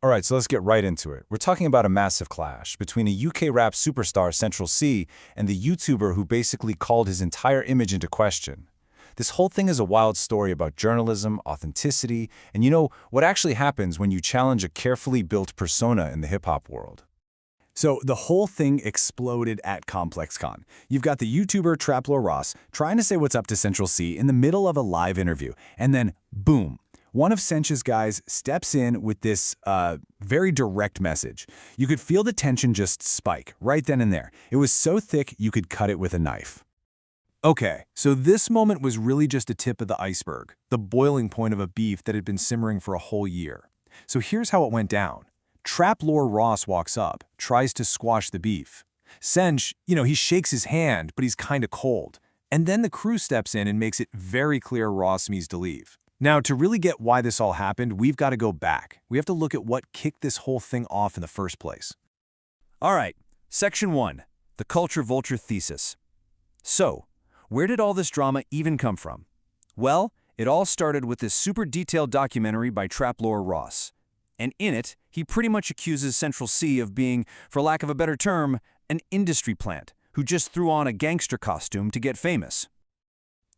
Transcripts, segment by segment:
All right, so let's get right into it. We're talking about a massive clash between a UK rap superstar, Central C, and the YouTuber who basically called his entire image into question. This whole thing is a wild story about journalism, authenticity, and what actually happens when you challenge a carefully built persona in the hip-hop world. So the whole thing exploded at Complexcon. You've got the YouTuber Traplore Ross trying to say what's up to Central C in the middle of a live interview, and then boom. One of Sench's guys steps in with this very direct message. You could feel the tension just spike right then and there. It was so thick you could cut it with a knife. Okay, so this moment was really just a tip of the iceberg, the boiling point of a beef that had been simmering for a whole year. So here's how it went down. Traplore Ross walks up, tries to squash the beef. Sench, he shakes his hand, but he's kinda cold. And then the crew steps in and makes it very clear Ross needs to leave. Now, to really get why this all happened, we've got to go back. We have to look at what kicked this whole thing off in the first place. All right, Section 1, the Culture Vulture Thesis. So, where did all this drama even come from? Well, it all started with this super detailed documentary by Traplore Ross. And in it, he pretty much accuses Central C of being, for lack of a better term, an industry plant who just threw on a gangster costume to get famous.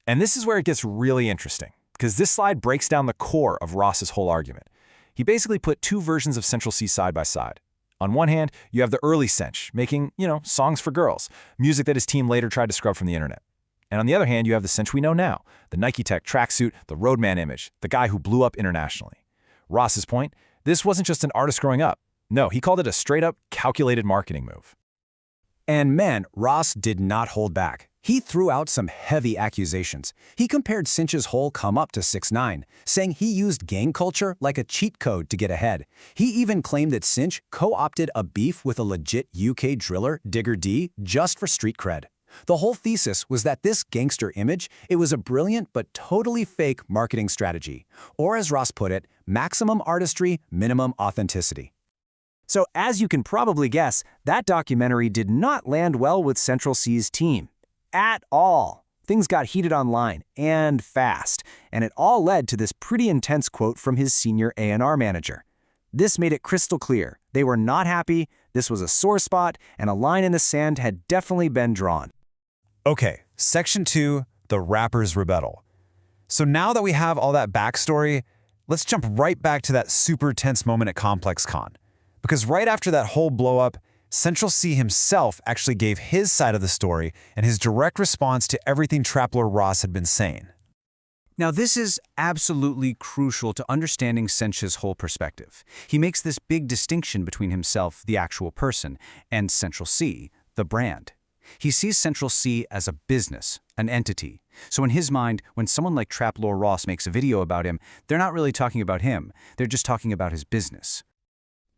And this is where it gets really interesting, because this slide breaks down the core of Ross's whole argument. He basically put two versions of Central C side by side. On one hand, you have the early Sench, making, songs for girls, music that his team later tried to scrub from the internet. And on the other hand, you have the Sench we know now, the Nike Tech tracksuit, the roadman image, the guy who blew up internationally. Ross's point, this wasn't just an artist growing up. No, he called it a straight-up, calculated marketing move. And man, Ross did not hold back. He threw out some heavy accusations. He compared Sench's whole come-up to 6ix9ine, saying he used gang culture like a cheat code to get ahead. He even claimed that Sench co-opted a beef with a legit UK driller, Digger D, just for street cred. The whole thesis was that this gangster image, it was a brilliant but totally fake marketing strategy. Or as Ross put it, maximum artistry, minimum authenticity. So as you can probably guess, that documentary did not land well with Central C's team. At all. Things got heated online, and fast, and it all led to this pretty intense quote from his senior A&R manager. This made it crystal clear. They were not happy, this was a sore spot, and a line in the sand had definitely been drawn. Okay, Section 2, the rapper's rebuttal. So now that we have all that backstory, let's jump right back to that super tense moment at Complexcon. Because right after that whole blow-up, Central C himself actually gave his side of the story and his direct response to everything Traplore Ross had been saying. Now this is absolutely crucial to understanding Sench's whole perspective. He makes this big distinction between himself, the actual person, and Central C, the brand. He sees Central C as a business, an entity. So in his mind, when someone like Traplore Ross makes a video about him, they're not really talking about him, they're just talking about his business.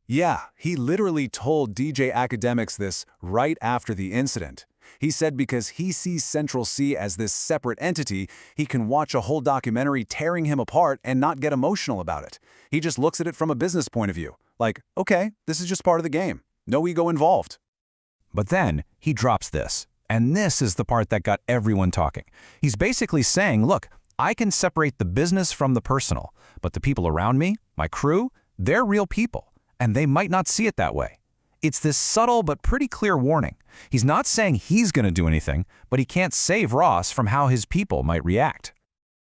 Yeah, he literally told DJ Akademiks this right after the incident. He said because he sees Central C as this separate entity, he can watch a whole documentary tearing him apart and not get emotional about it. He just looks at it from a business point of view. Like, okay, this is just part of the game. No ego involved. But then he drops this, and this is the part that got everyone talking. He's basically saying, look, I can separate the business from the personal, but the people around me, my crew, they're real people. And they might not see it that way. It's this subtle but pretty clear warning. He's not saying he's going to do anything, but he can't save Ross from how his people might react.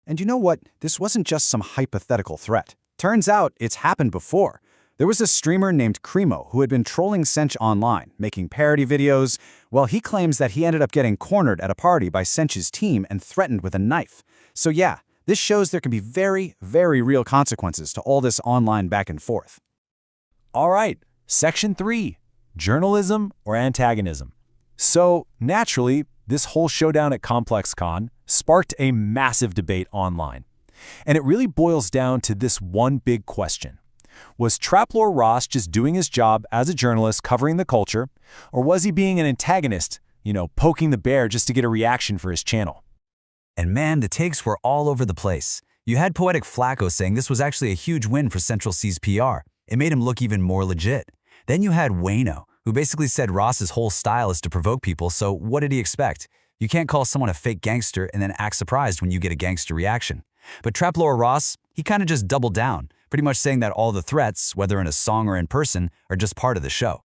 And you know what? This wasn't just some hypothetical threat. Turns out it's happened before. There was a streamer named Cremo who had been trolling Sench online, making parody videos. Well, he claims that he ended up getting cornered at a party by Sench's team and threatened with a knife. So yeah, this shows there can be very, very real consequences to all this online back and forth. All right, Section 3, journalism or antagonism. So, naturally, this whole showdown at Complexcon sparked a massive debate online. And it really boils down to this one big question. Was Traplore Ross just doing his job as a journalist covering the culture, or was he being an antagonist, poking the bear just to get a reaction for his channel? And man, the takes were all over the place. You had Poetic Flacco saying this was actually a huge win for Central C's PR. It made him look even more legit. Then you had Wayno, who basically said Ross's whole style is to provoke people, so what did he expect? You can't call someone a fake gangster and then act surprised when you get a gangster reaction. But Traplore Ross, he kind of just doubled down, pretty much saying that all the threats, whether in a song or in person, are just part of the show.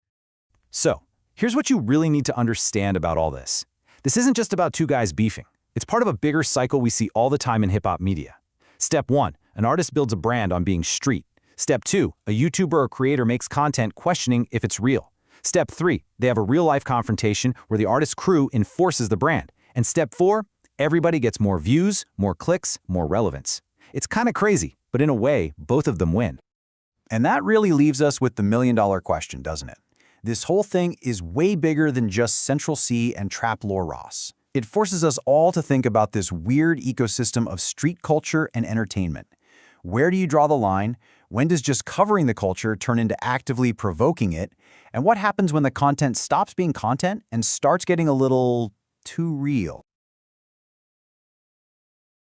So, here's what you really need to understand about all this. This isn't just about two guys beefing. It's part of a bigger cycle we see all the time in hip-hop media. Step 1, an artist builds a brand on being street. Step 2, a YouTuber or creator makes content questioning if it's real. Step 3, they have a real-life confrontation where the artist's crew enforces the brand. And Step 4, everybody gets more views, more clicks, more relevance. It's kind of crazy, but in a way, both of them win. And that really leaves us with the million-dollar question, doesn't it? This whole thing is way bigger than just Central C and Traplore Ross. It forces us all to think about this weird ecosystem of street culture and entertainment. Where do you draw the line? When does just covering the culture turn into actively provoking it? And what happens when the content stops being content and starts getting a little too real?